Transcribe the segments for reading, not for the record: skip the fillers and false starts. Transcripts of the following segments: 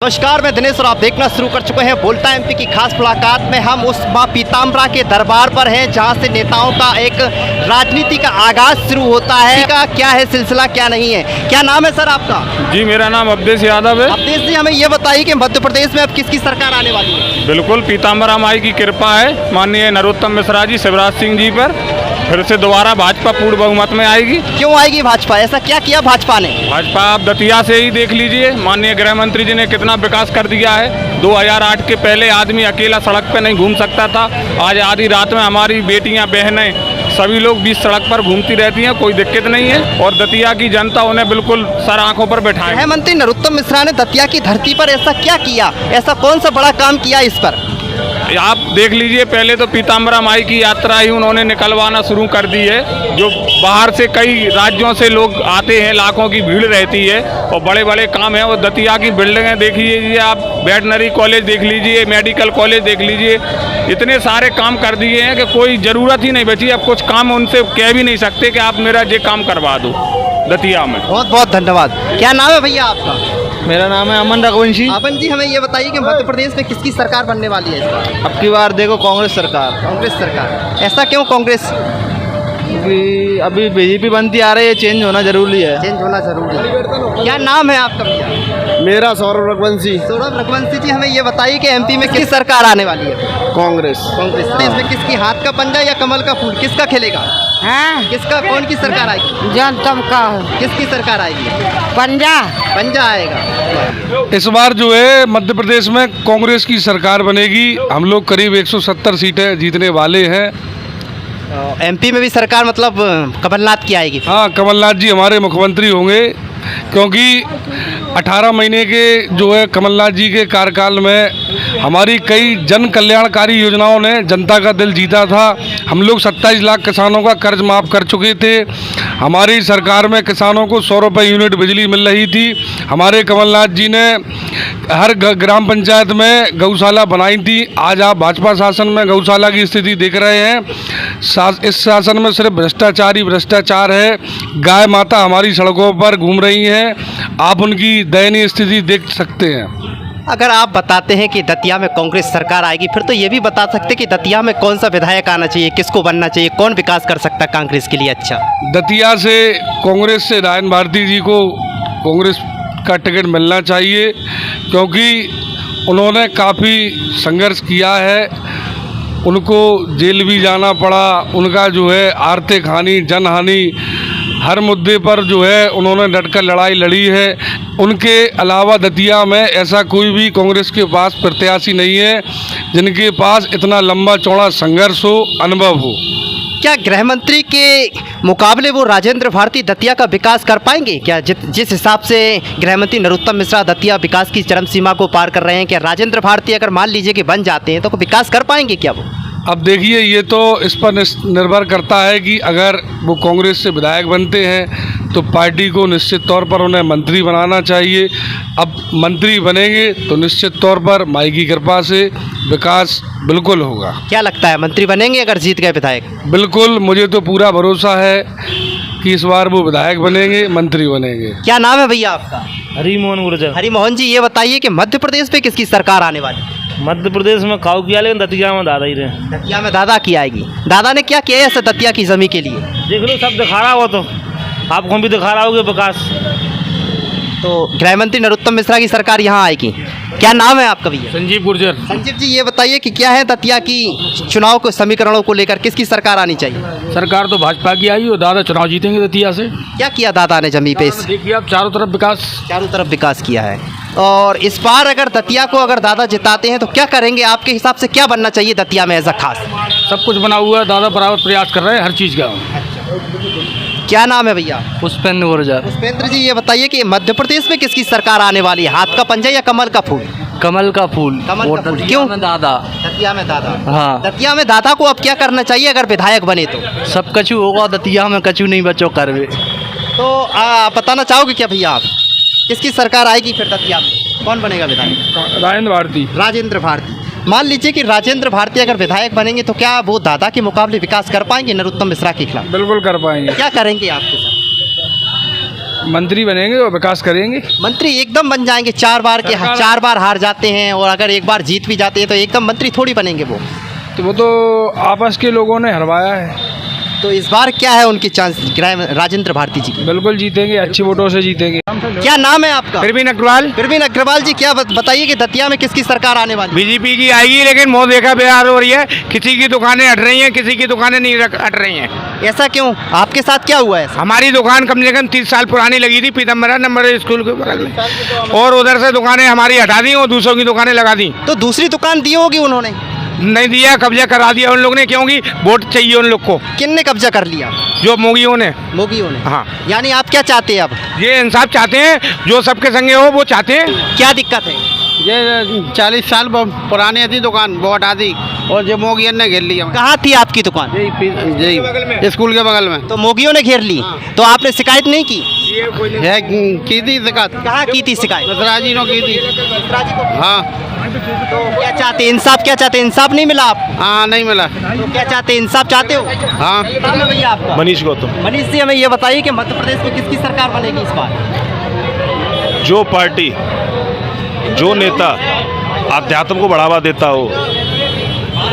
नमस्कार, मैं दिनेश और आप देखना शुरू कर चुके हैं बोलता एमपी की खास मुलाकात में। हम उस मां पीताम्बरा के दरबार पर हैं जहां से नेताओं का एक राजनीति का आगाज शुरू होता है। का क्या है सिलसिला, क्या नहीं है। क्या नाम है सर आपका? जी, मेरा नाम अवधेश यादव है। अवधेश जी, हमें ये बताइए कि मध्य प्रदेश में अब किसकी सरकार आने वाली है? बिल्कुल पीताम्बरा माई की कृपा है, माननीय नरोत्तम मिश्रा जी, शिवराज सिंह जी पर फिर से दोबारा भाजपा पूर्ण बहुमत में आएगी। क्यों आएगी भाजपा? ऐसा क्या किया भाजपा ने? भाजपा आप दतिया से ही देख लीजिए, माननीय गृह मंत्री जी ने कितना विकास कर दिया है। 2008 के पहले आदमी अकेला सड़क पर नहीं घूम सकता था। आज आधी रात में हमारी बेटियां, बहनें, सभी लोग बीच सड़क पर घूमती रहती हैं, कोई दिक्कत नहीं है। और दतिया की जनता उन्हें बिल्कुल सर आंखों पर बैठाए। गृह मंत्री नरोत्तम मिश्रा ने दतिया की धरती पर ऐसा क्या किया? ऐसा कौन सा बड़ा काम किया इस पर? आप देख लीजिए, पहले तो पीताम्बरा माई की यात्रा ही उन्होंने निकलवाना शुरू कर दी है। जो बाहर से कई राज्यों से लोग आते हैं, लाखों की भीड़ रहती है और बड़े बड़े काम हैं। वो दतिया की बिल्डिंगें देख लीजिए, आप वेटनरी कॉलेज देख लीजिए, मेडिकल कॉलेज देख लीजिए, इतने सारे काम कर दिए हैं कि कोई ज़रूरत ही नहीं बची। अब कुछ काम उनसे कह भी नहीं सकते कि आप मेरा ये काम करवा दो दतिया में। बहुत बहुत धन्यवाद। क्या नाम है भैया आपका? मेरा नाम है अमन रघुवंशी। अमन जी, हमें ये बताइए कि मध्य प्रदेश में किसकी सरकार बनने वाली है इस बार? अब की बार देखो कांग्रेस सरकार, कांग्रेस सरकार। ऐसा क्यों कांग्रेस? क्योंकि अभी बीजेपी बनती आ रही है, चेंज होना जरूरी है। चेंज होना जरूरी है। क्या नाम है आपका भैया? मेरा सौरभ रघुवंशी। सौरभ रघुवंशी जी, हमें ये बताइए कि एमपी में किस सरकार आने वाली है? कांग्रेस। कांग्रेस। इसमें किसकी हाथ का पंजा या कमल का फूल, किसका खेलेगा? किसका, कौन की सरकार आएगी? जनतम का किसकी सरकार आएगी? पंजा पंजा आएगा। इस बार जो है मध्य प्रदेश में कांग्रेस की सरकार बनेगी। हम लोग करीब 170 सीटें जीतने वाले हैं। एमपी में भी सरकार मतलब कमलनाथ की आएगी? हाँ, कमलनाथ जी हमारे मुख्यमंत्री होंगे, क्योंकि 18 महीने के जो है कमलनाथ जी के कार्यकाल में हमारी कई जन कल्याणकारी योजनाओं ने जनता का दिल जीता था। हम लोग 27 लाख किसानों का कर्ज माफ़ कर चुके थे। हमारी सरकार में किसानों को 100 रुपये यूनिट बिजली मिल रही थी। हमारे कमलनाथ जी ने हर ग्राम पंचायत में गौशाला बनाई थी। आज आप भाजपा शासन में गौशाला की स्थिति देख रहे हैं। इस शासन में सिर्फ भ्रष्टाचार ही भ्रष्टाचार है। गाय माता हमारी सड़कों पर घूम रही हैं, आप उनकी दयनीय स्थिति देख सकते हैं। अगर आप बताते हैं कि दतिया में कांग्रेस सरकार आएगी, फिर तो ये भी बता सकते कि दतिया में कौन सा विधायक आना चाहिए, किसको बनना चाहिए, कौन विकास कर सकता है कांग्रेस के लिए अच्छा? दतिया से कांग्रेस से रायन भारती जी को कांग्रेस का टिकट मिलना चाहिए, क्योंकि उन्होंने काफ़ी संघर्ष किया है। उनको जेल भी जाना पड़ा। उनका जो है आर्थिक हानि, जनहानि, हर मुद्दे पर जो है उन्होंने डटकर लड़ाई लड़ी है। उनके अलावा दतिया में ऐसा कोई भी कांग्रेस के पास प्रत्याशी नहीं है जिनके पास इतना लंबा चौड़ा संघर्ष हो, अनुभव हो। क्या गृह मंत्री के मुकाबले वो राजेंद्र भारती दतिया का विकास कर पाएंगे? क्या जिस हिसाब से गृह मंत्री नरोत्तम मिश्रा दतिया विकास की चरम सीमा को पार कर रहे हैं, क्या राजेंद्र भारती अगर मान लीजिए कि बन जाते हैं तो विकास कर पाएंगे क्या वो? अब देखिए, ये तो इस पर निर्भर करता है कि अगर वो कांग्रेस से विधायक बनते हैं तो पार्टी को निश्चित तौर पर उन्हें मंत्री बनाना चाहिए। अब मंत्री बनेंगे तो निश्चित तौर पर माई की कृपा से विकास बिल्कुल होगा। क्या लगता है, मंत्री बनेंगे अगर जीत गए विधायक? बिल्कुल, मुझे तो पूरा भरोसा है कि इस बार वो विधायक बनेंगे, मंत्री बनेंगे। क्या नाम है भैया आपका? हरिमोहन गुर्जर। हरिमोहन जी, ये बताइए कि मध्य प्रदेश में किसकी सरकार आने वाली है? मध्य प्रदेश में खाओ किया, लेकिन दतिया में दादा ही रहे। दतिया में दादा की आएगी। दादा ने क्या किया है ऐसा दतिया की जमीन के लिए? देख लो, सब दिखा रहा हो तो आपको भी दिखा रहा होगा विकास। तो गृह मंत्री नरोत्तम मिश्रा की सरकार यहाँ आएगी। क्या नाम है आपका भैया? संजीव गुर्जर। संजीव जी, ये बताइए कि क्या है दतिया की चुनाव को समीकरणों को लेकर किसकी सरकार आनी चाहिए? सरकार तो भाजपा की आई और दादा चुनाव जीतेंगे दतिया से। क्या किया दादा ने जमीन पे? देखिए आप, चारों तरफ विकास। चारों तरफ विकास किया है। और इस बार अगर दतिया को अगर दादा जिताते हैं तो क्या करेंगे आपके हिसाब से? क्या बनना चाहिए दतिया में ऐसा खास? सब कुछ बना हुआ है, दादा बराबर प्रयास कर रहे हैं हर चीज़ का। क्या नाम है भैया? पुष्पेंद्र गुर्जर। पुष्पेंद्र जी, ये बताइए कि मध्य प्रदेश में किसकी सरकार आने वाली है? हाथ का पंजा या कमल का फूल? कमल का फूल। कमल का फूल। क्यों? दादा। दतिया में दादा। हाँ। दतिया में दादा को अब क्या करना चाहिए अगर विधायक बने तो? सब कछु होगा, दतिया में कछु नहीं बचो करवे। तो बताना चाहोगे क्या भैया आप, किसकी सरकार आएगी फिर दतिया में? कौन बनेगा विधायक? राजेंद्र भारती। राजेंद्र भारती। मान लीजिए कि राजेंद्र भारती अगर विधायक बनेंगे तो क्या वो दादा के मुकाबले विकास कर पाएंगे नरोत्तम मिश्रा के खिलाफ? बिल्कुल कर पाएंगे। क्या करेंगे आपके साथ? मंत्री बनेंगे और विकास करेंगे। मंत्री एकदम बन जाएंगे? 4 बार के 4 बार हार जाते हैं और अगर एक बार जीत भी जाते हैं तो एकदम मंत्री थोड़ी बनेंगे वो। तो वो तो आपस के लोगों ने हरवाया है। तो इस बार क्या है उनकी चांस राजेंद्र भारती जी की? बिल्कुल जीतेंगे, अच्छी वोटों से जीतेंगे। क्या नाम है आपका? प्रवीण अग्रवाल। प्रवीण अग्रवाल जी, क्या बताइए कि दतिया में किसकी सरकार आने वाली? बीजेपी की आएगी, लेकिन मोह देखा बिहार हो रही है। किसी की दुकानें हट रही हैं, किसी की दुकानें नहीं हट रही हैं। ऐसा क्यों? आपके साथ क्या हुआ है? हमारी दुकान कम से कम 30 साल पुरानी लगी थी पीतम्बरा नंबर स्कूल के बगल में, और उधर से दुकानें हमारी हटा दी और दूसरों की दुकानें लगा दी। तो दूसरी दुकान दी होगी उन्होंने? नहीं दिया, कब्जा करा दिया उन लोग ने, क्योंकि वोट चाहिए उन लोग को। किनने कब्जा कर लिया? जो मोगियों ने। मोगियों ने? हाँ। यानी आप क्या चाहते हैं अब? ये इंसाफ चाहते हैं, जो सबके संगे हो वो चाहते हैं। क्या दिक्कत है? ये 40 साल पुरानी थी दुकान, वो हटा दी और जो मोगियन ने घेर लिया। कहाँ थी आपकी दुकान? यही स्कूल के बगल में। तो मोगियों ने घेर ली? तो आपने शिकायत नहीं की? है की थी शिकायत। कहाँ की थी शिकायत? मिश्रा जी ने की थी। हाँ तो क्या चाहते हैं? इंसाफ क्या चाहते हैं? इंसाफ नहीं मिला आपको? हाँ, नहीं मिला। तो क्या चाहते हैं? इंसाफ चाहते हो? हाँ। नाम है भैया आपका? मनीष गौतम। मनीष जी, हमें ये बताइए कि मध्य प्रदेश में किसकी सरकार बनेगी इस बार? जो पार्टी, जो नेता अध्यात्म को बढ़ावा देता हो,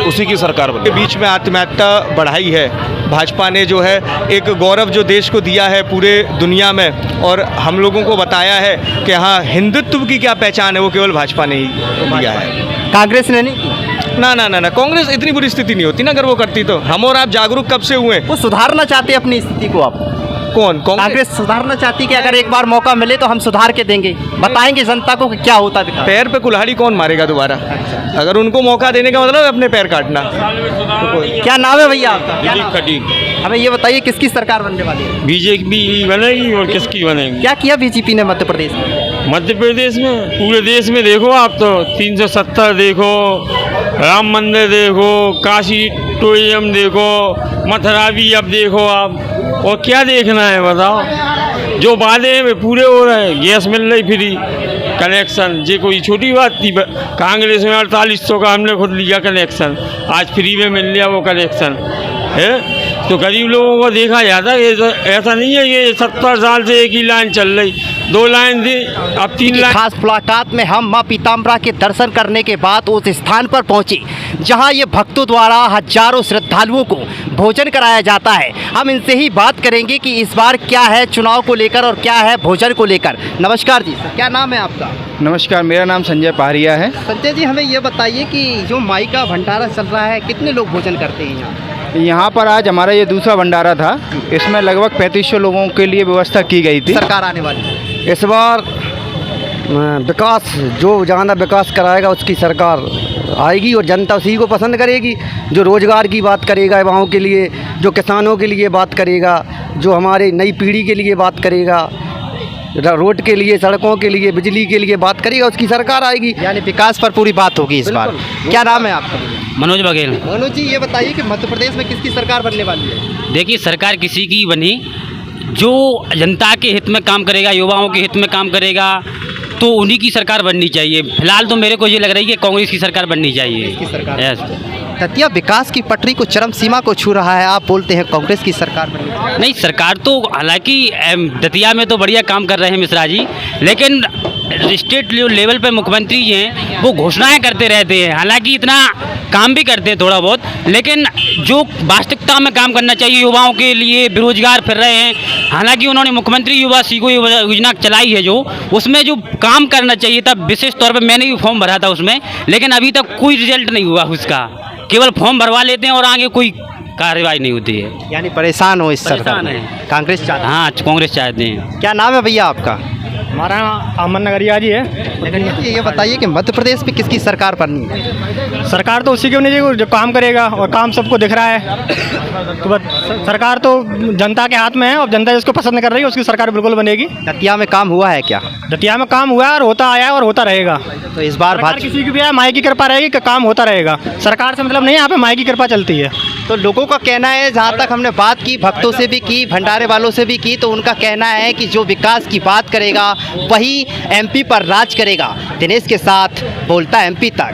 उसी की सरकार बने। के बीच में आत्मीयता बढ़ाई है भाजपा ने, जो है एक गौरव जो देश को दिया है पूरे दुनिया में, और हम लोगों को बताया है कि हाँ, हिंदुत्व की क्या पहचान है वो केवल भाजपा ने ही दिया है। कांग्रेस ने नहीं की? ना, कांग्रेस इतनी बुरी स्थिति नहीं होती ना, अगर वो करती तो। हम और आप जागरूक कब से हुए? वो सुधारना चाहते हैं अपनी स्थिति को। आप कौन? कांग्रेस सुधारना चाहती है कि अगर एक बार मौका मिले तो हम सुधार के देंगे, बताएंगे जनता को कि क्या होता है। पैर पे कुल्हाड़ी कौन मारेगा दोबारा? अगर उनको मौका देने का मतलब है अपने पैर काटना। क्या नाम है भैया आपका? क्या नाम? खटी हमें ये बताइए किसकी सरकार बनने वाली है? बीजेपी बनेगी और किसकी बनेगी? क्या किया बीजेपी ने मध्य प्रदेश में? मध्य प्रदेश में, पूरे देश में देखो आप तो 370 देखो, राम मंदिर देखो, काशी टूरिज्म देखो, मथुरा भी अब देखो आप, और क्या देखना है बताओ? जो वादे हैं वे पूरे हो रहे हैं। गैस मिल रही फ्री, कनेक्शन, ये कोई छोटी बात थी? कांग्रेस में 4800 का हमने खुद लिया कनेक्शन, आज फ्री में मिल लिया वो कनेक्शन है। तो गरीब लोगों को देखा जाता है, ऐसा नहीं है ये 70 साल से एक ही लाइन चल रही, 2 लाइन थी अब 3 लाइन। खास मुलाकात में हम मां पीताम्बरा के दर्शन करने के बाद उस स्थान पर पहुंचे जहां ये भक्तों द्वारा हजारों श्रद्धालुओं को भोजन कराया जाता है। हम इनसे ही बात करेंगे कि इस बार क्या है चुनाव को लेकर और क्या है भोजन को लेकर। नमस्कार जी, क्या नाम है आपका? नमस्कार, मेरा नाम संजय पहाड़िया है। संजय जी, हमें ये बताइए कि जो माई का भंडारा चल रहा है, कितने लोग भोजन करते हैं यहाँ? यहाँ पर आज हमारा ये दूसरा भंडारा था, इसमें लगभग 3500 लोगों के लिए व्यवस्था की गई थी। सरकार आने वाली है इस बार विकास, जो ज़्यादा विकास कराएगा उसकी सरकार आएगी और जनता उसी को पसंद करेगी। जो रोज़गार की बात करेगा युवाओं के लिए, जो किसानों के लिए बात करेगा, जो हमारे नई पीढ़ी के लिए बात करेगा, रोड के लिए, सड़कों के लिए, बिजली के लिए बात करेगा, उसकी सरकार आएगी। यानी विकास पर पूरी बात होगी इस बार। क्या नाम है आपका? मनोज बघेल। मनोज जी, ये बताइए कि मध्य प्रदेश में किसकी सरकार बनने वाली है? देखिए, सरकार किसी की बनी, जो जनता के हित में काम करेगा, युवाओं के हित में काम करेगा, तो उन्हीं की सरकार बननी चाहिए। फिलहाल तो मेरे को ये लग रही है कि कांग्रेस की सरकार बननी चाहिए। इसकी सरकार। यस। दतिया विकास की पटरी को चरम सीमा को छू रहा है, आप बोलते हैं कांग्रेस की सरकार बननी चाहिए। नहीं, सरकार तो हालांकि दतिया में तो बढ़िया काम कर रहे हैं मिश्रा जी, लेकिन स्टेट लेवल पे मुख्यमंत्री जी हैं, वो घोषणाएं करते रहते हैं, हालांकि इतना काम भी करते हैं थोड़ा बहुत, लेकिन जो वास्तविकता में काम करना चाहिए युवाओं के लिए, बेरोजगार फिर रहे हैं, हालांकि उन्होंने मुख्यमंत्री युवा सीखो योजना चलाई है, जो उसमें जो काम करना चाहिए था, विशेष तौर पर मैंने भी फॉर्म भरा था उसमें, लेकिन अभी तक कोई रिजल्ट नहीं हुआ उसका, केवल फॉर्म भरवा लेते हैं और आगे कोई कार्रवाई नहीं होती है। यानी परेशान हो इस सरकार में? कांग्रेस चाहती है? हाँ, कांग्रेस चाहते हैं। क्या नाम है भैया आपका? हमारा अमन नगरिया जी है। लेकिन ये बताइए कि मध्य प्रदेश में किसकी सरकार बननी है? सरकार तो उसी की होनी चाहिए जो काम करेगा, और काम सबको दिख रहा है। तो बस सरकार तो जनता के हाथ में है, और जनता जिसको पसंद कर रही है उसकी सरकार बिल्कुल बनेगी। दतिया में काम हुआ है क्या? दतिया में काम हुआ है और होता आया है और होता रहेगा। तो इस बार सरकार किसी की भी आए, माई की कृपा रहेगी कि काम होता रहेगा। सरकार से मतलब नहीं, यहाँ पे माई की कृपा चलती है। तो लोगों का कहना है, जहाँ तक हमने बात की, भक्तों से भी की, भंडारे वालों से भी की, तो उनका कहना है कि जो विकास की बात करेगा वही एमपी पर राज करेगा। दिनेश के साथ बोलता एमपी तक।